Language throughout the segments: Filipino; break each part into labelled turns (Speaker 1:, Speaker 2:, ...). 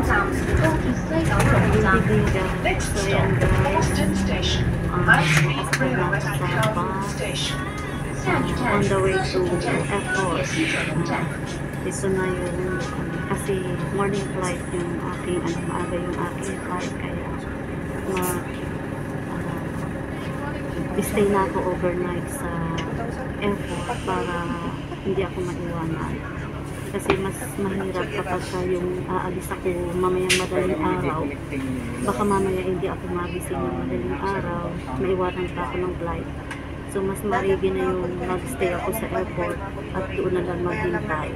Speaker 1: 站东西走路站 Next stop Boston Station High Speed Railway Kowloon Station 下一站
Speaker 2: on the way to
Speaker 1: 西站
Speaker 2: airport.
Speaker 1: 西城站
Speaker 2: Dito na yung kasi morning flight yung aking maaga yung aking flight kaya stay na ako overnight sa airport para hindi ako maiwanan. Kasi mas mahirap kapag yung aalis ako mamayang madaling araw. Baka mamaya hindi ako magising ng madaling araw, maiwanan pa ako ng flight. So mas marigi na yung mag-stay ako sa airport at doon na lang maghintay.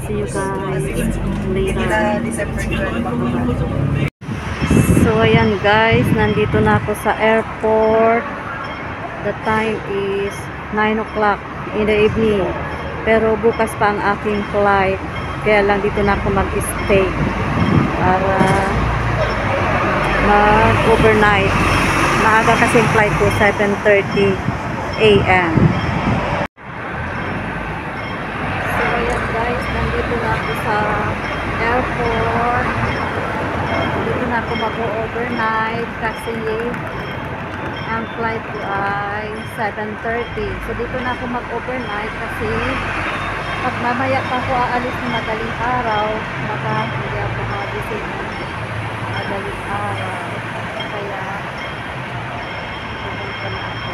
Speaker 2: See you guys later. So ayan guys, nandito na ako sa airport. The time is 9 o'clock in the evening. Pero bukas pa ang aking flight. Kaya lang dito na ako mag-stay para mag-overnight. Maaga kasi flight ko 7:30 AM. So ayan guys, nandito na ako sa airport. Dito na ako mag-overnight kasi ang flight ko ay 7:30. So dito na ako mag-overnight kasi pag mamaya pa ako aalis ng madaling araw, baka hindi ako magising ng madaling araw. Kaya pupunta na ako.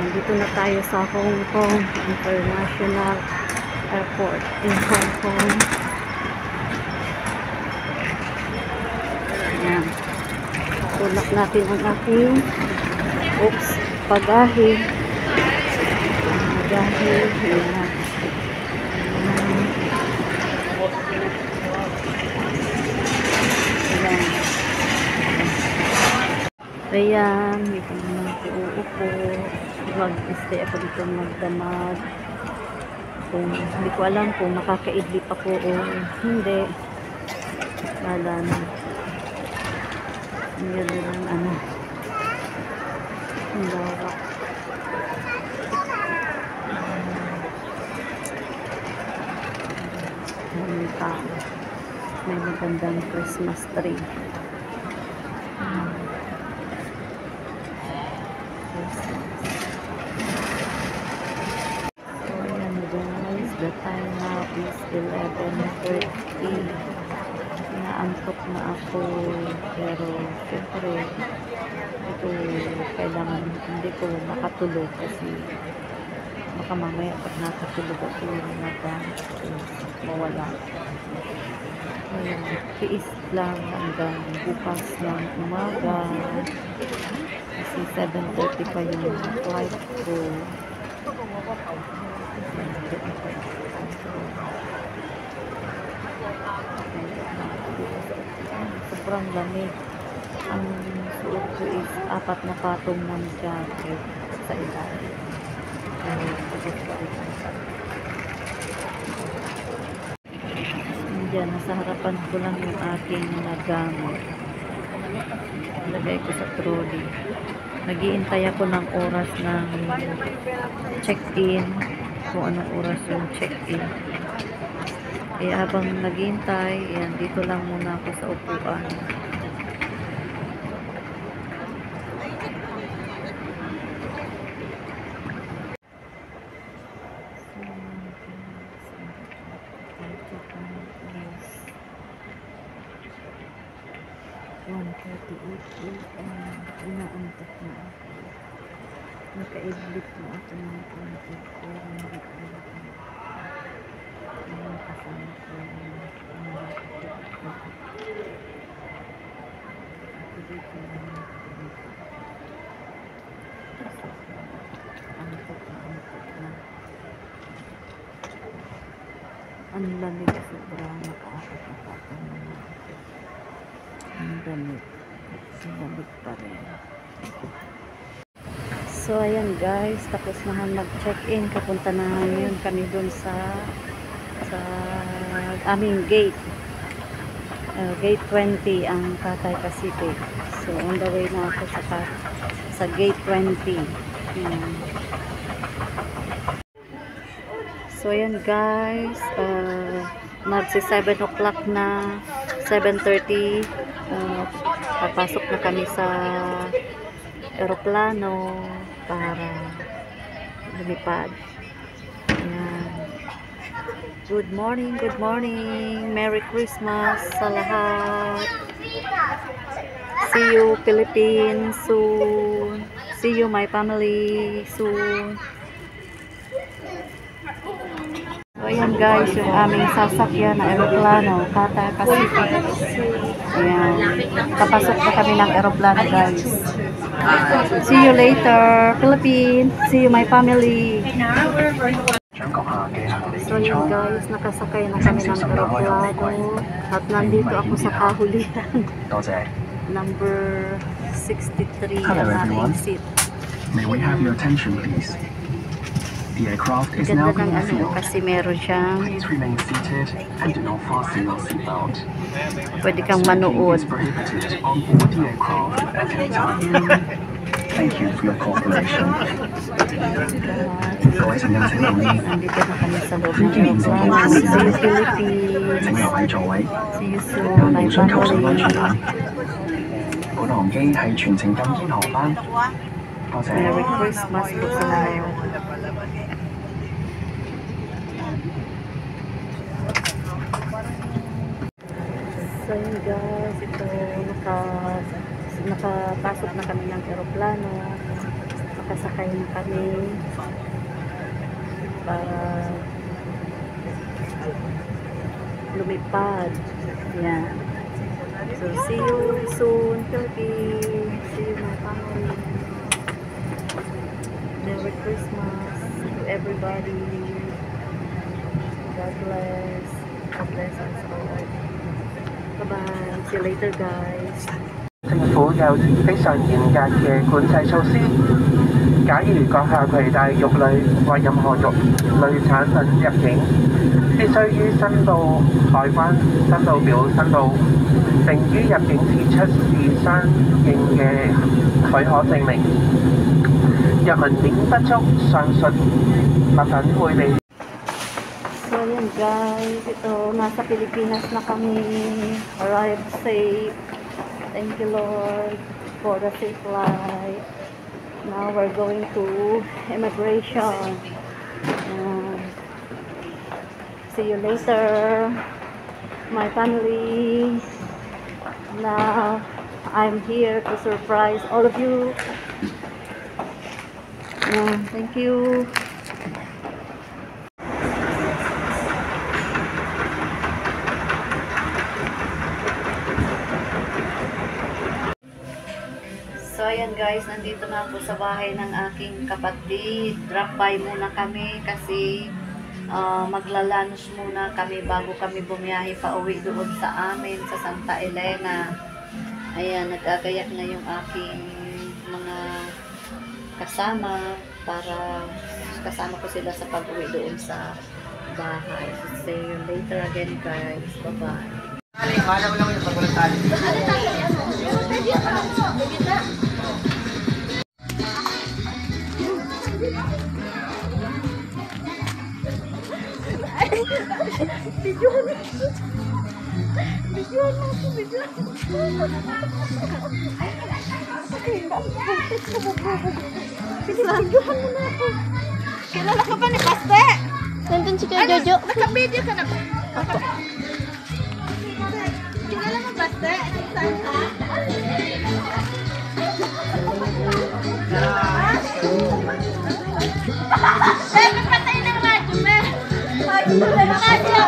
Speaker 2: Dito na tayo sa Hong Kong International Airport in Hong Kong. Ayan. Tulak natin ang aking pagahe. Pagahe. Ayan. Ayan. Dito naman ako uupo. Mag-stay ako dito magdamag. Kung hindi ko alam kung makakaidlip ako o hindi. Wala na. Ngayon lang ano. Ang lawak. May magandang Christmas tree. So ayan guys, the time now is 11:30. Naantok na ako, pero syempre ito kailangan hindi ko makatulog kasi baka mamaya pag nakatulog ako mawala. Ayan, tiis lang hanggang bukas ng umaga kasi 7:30 pa yung flight ko. Sobrang lamig. Ang suot ko is 4 na patong ng jacket sa ilalim. Diyan, nasa harapan ko lang yung aking mga gamit. Lagay ko sa trolley. Nag-iintay ako ng oras ng check-in. Kung anong oras yung check-in. Eh, habang naghihintay, yan, dito lang muna ako sa upuan. Inaantok na ako. Nakaidlip na ako ng konti. Pero hindi ko kasama ko ako dito antok na. Ang lamig sobra, nakakapapatan na. Ang lamig pa rin. So ayan guys, tapos na mag-check-in. Kapunta na ngayon kami dun sa aming gate. Gate 20 ang Cathay Pacific. So on the way na ako sa gate 20. So ayan guys, Magsi 7 o'clock na, 7:30. Papasok na kami sa eroplano para lumipad. Ayan. Good morning, good morning. Merry Christmas sa lahat. See you Philippines soon. See you my family soon. So, ayan guys, yung aming sasakyan na eroplano, Qatar Pacific. Ayan. Papasok na kami ng eroplano guys. See you later, Philippines. See you my family. So yun guys, nakasakay na kami ng eroplano at nandito ako sa kahulihan. Number 63 ang aking seat.
Speaker 3: May we have your attention please? The aircraft is
Speaker 2: Ganda
Speaker 3: now
Speaker 2: ng
Speaker 3: being
Speaker 2: ano,
Speaker 3: filled.
Speaker 2: kasi meron siyang
Speaker 3: Please remain seated and do not fasten your seatbelt.
Speaker 2: pwede kang
Speaker 3: Smoking
Speaker 2: manood.
Speaker 3: is prohibited on board the aircraft at any time. Thank you for your cooperation. 各位乘客請留意，
Speaker 2: Nandito na kami sa loob
Speaker 3: 飛
Speaker 2: ng
Speaker 3: 機現正
Speaker 2: eroplano.
Speaker 3: 開
Speaker 2: See
Speaker 3: 始
Speaker 2: you
Speaker 3: 請
Speaker 2: Philippines.
Speaker 3: 留喺座位，
Speaker 2: See you soon
Speaker 3: 有
Speaker 2: my
Speaker 3: 無需扣上安全帶
Speaker 2: family.
Speaker 3: 本航機係全程禁煙航班，多謝。
Speaker 2: Merry Christmas po sa lahat. So yun guys, ito nakapasok na kami ng eroplano. Nakasakay na kami para lumipad. Yan. So see you soon Philippines. See you my family. Merry Christmas to everybody. God bless. God bless us all. Bye-bye. See you later, guys.
Speaker 4: 政府有非常嚴格嘅管制措施。假如閣下攜帶肉類或任何肉類產品入境，必須於申報海關申報表申報，並於入境時出示相應嘅許可證明。若文件不足，上述物品會被
Speaker 2: So, ayan guys. Ito, nasa Pilipinas na kami. Arrived safe. Thank you, Lord, for the safe flight. Now, we're going to immigration. See you later, my family. Now, I'm here to surprise all of you. Thank you. So ayan guys, nandito na ako sa bahay ng aking kapatid. Drop by muna kami kasi magla-lunch muna kami bago kami bumiyahe pa uwi doon sa amin sa Santa Elena. Ayan, nag-agayak na yung aking mga kasama para kasama ko sila sa pag-uwi doon sa bahay. So, see you later again guys. Bye-bye.
Speaker 5: Kilala ka ba ni Paste?
Speaker 6: Nandun si Kuya Jojo.
Speaker 5: Naka-video ka na ba? Kilala mo Paste? Saan ka? Siyempre patay ng radyo, me. Radyo,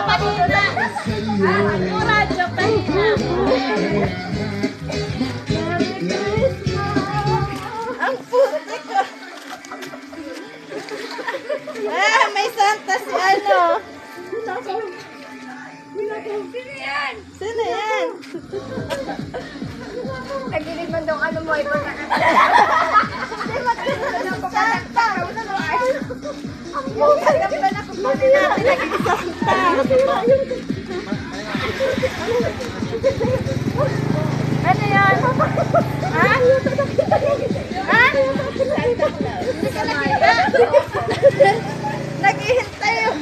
Speaker 5: kanina. Yung radyo, kanina. Ang puti ko. May Santa si ano. Sino yan? Sino yan? Nagilid man daw ano mo, iba na. Hindi, magkakaroon ko pa Santa. Ang buhay ka pa na kukunin natin naging Santa. Ano yan? Ha? Ha? Hindi ka nakita? Naghihintay yun.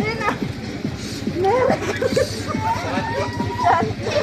Speaker 5: Sino? dyan.